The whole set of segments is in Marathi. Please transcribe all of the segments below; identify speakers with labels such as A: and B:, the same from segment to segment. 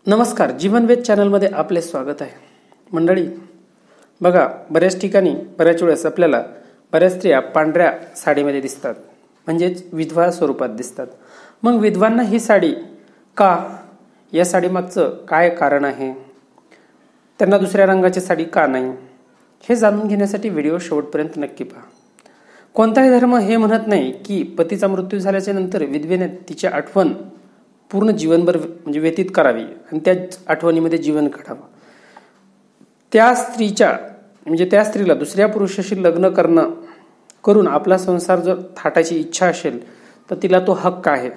A: नमस्कार, जीवनवेद चॅनलमध्ये आपले स्वागत आहे. मंडळी, बघा, बऱ्याच ठिकाणी बऱ्याच वेळेस आपल्याला बऱ्याच स्त्रिया पांढऱ्या साडीमध्ये दिसतात, म्हणजेच विधवा स्वरूपात दिसतात. मग विधवांना ही साडी का? या साडीमागचं काय कारण आहे? त्यांना दुसऱ्या रंगाची साडी का नाही? हे जाणून घेण्यासाठी व्हिडिओ शेवटपर्यंत नक्की पहा. कोणताही धर्म हे म्हणत नाही की पतीचा मृत्यू झाल्याच्या नंतर विधवेने तिची आठवण पूर्ण जीवनभर म्हणजे व्यतीत करावी आणि त्या आठवणीमध्ये जीवन काढावं. त्या स्त्रीला दुसऱ्या पुरुषाशी लग्न करून आपला संसार जर थाटायची इच्छा असेल तर तिला तो हक्क आहे.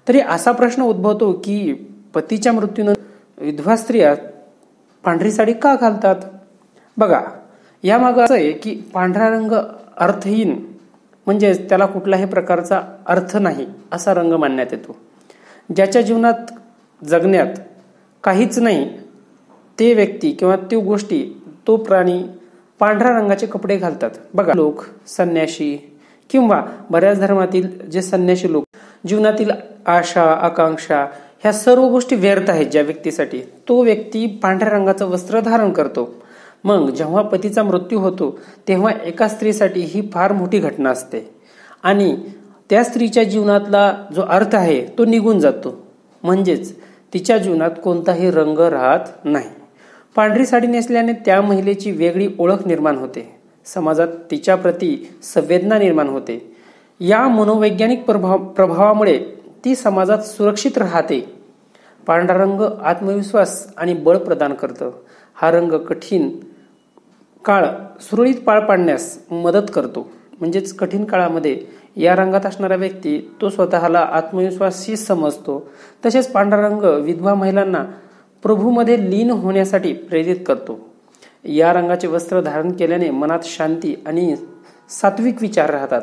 A: तरी असा प्रश्न उद्भवतो की पतीच्या मृत्यूनंतर विधवा स्त्रिया पांढरी साडी का घालतात? बघा, यामागं असं आहे की पांढरा रंग अर्थहीन, म्हणजेच त्याला कुठल्याही प्रकारचा अर्थ नाही असा रंग मानण्यात येतो. ज्याच्या जीवनात जगण्यात काहीच नाही ते व्यक्ती किंवा त्या गोष्टी, तो प्राणी पांढऱ्या रंगाचे कपडे घालतात. बघा, लोक, संन्याशी किंवा बऱ्याच धर्मातील जे संन्याशी लोक, जीवनातील आशा, आकांक्षा ह्या सर्व गोष्टी व्यर्थ आहेत ज्या व्यक्तीसाठी, तो व्यक्ती पांढऱ्या रंगाचं वस्त्र धारण करतो. मग जेव्हा पतीचा मृत्यू होतो तेव्हा एका स्त्रीसाठी ही फार मोठी घटना असते आणि त्या स्त्रीच्या जीवनातला जो अर्थ आहे तो निघून जातो, म्हणजेच तिच्या जीवनात कोणताही रंग राहत नाही. पांढरी साडी नेसल्याने त्या महिलेची वेगळी ओळख निर्माण होते, समाजात तिच्याप्रती संवेदना निर्माण होते. या मनोवैज्ञानिक प्रभावामुळे ती समाजात सुरक्षित राहते. पांढरा रंग आत्मविश्वास आणि बळ प्रदान करतो. हा रंग कठीण काळ सुरळीत पार पाडण्यास मदत करतो, म्हणजेच कठीण काळामध्ये या रंगात असणारा व्यक्ती तो स्वतःला आत्मविश्वासी समजतो. तसेच पांढरा रंग विधवा महिलांना प्रभूमध्ये लीन होण्यासाठी प्रेरित करतो. या रंगाचे वस्त्र धारण केल्याने मनात शांती आणि सात्विक विचार राहतात.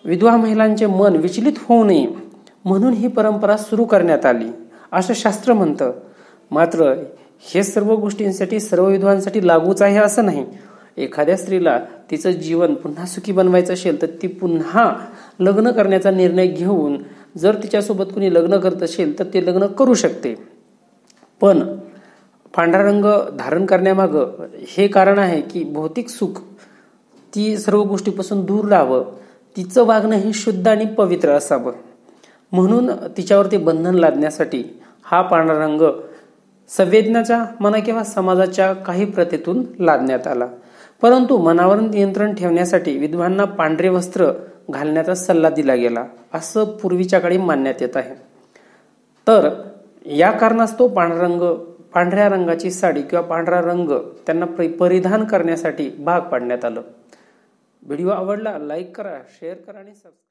A: विधवा महिलांचे मन विचलित होऊ नये म्हणून ही परंपरा सुरू करण्यात आली असं शास्त्र म्हणतं. मात्र हे सर्व गोष्टींसाठी सर्व विधवांसाठी लागूच आहे असं नाही. एखाद्या स्त्रीला तिचं जीवन पुन्हा सुखी बनवायचं असेल तर ती पुन्हा लग्न करण्याचा निर्णय घेऊन, जर तिच्यासोबत कुणी लग्न करत असेल तर ते लग्न करू शकते. पण पांढरा रंग धारण करण्यामागं हे कारण आहे की भौतिक सुख ती सर्व गोष्टीपासून दूर राहावं, तिचं वागणं हे शुद्ध आणि पवित्र असावं, म्हणून तिच्यावरती बंधन लादण्यासाठी हा पांढरा रंग संवेदनाच्या म्हणा किंवा समाजाच्या काही प्रथेतून लादण्यात आला. परंतु मनावर नियंत्रण ठेवण्यासाठी विधवांना पांढरे वस्त्र घालण्याचा सल्ला दिला गेला असं पूर्वीच्या काळी मानण्यात येत आहे. तर या कारणास्तव पांढऱ्या रंगाची साडी किंवा पांढरा रंग त्यांना परिधान करण्यासाठी भाग पाडण्यात आलं. व्हिडिओ आवडला लाईक करा, शेअर करा आणि सबस्क्राईब.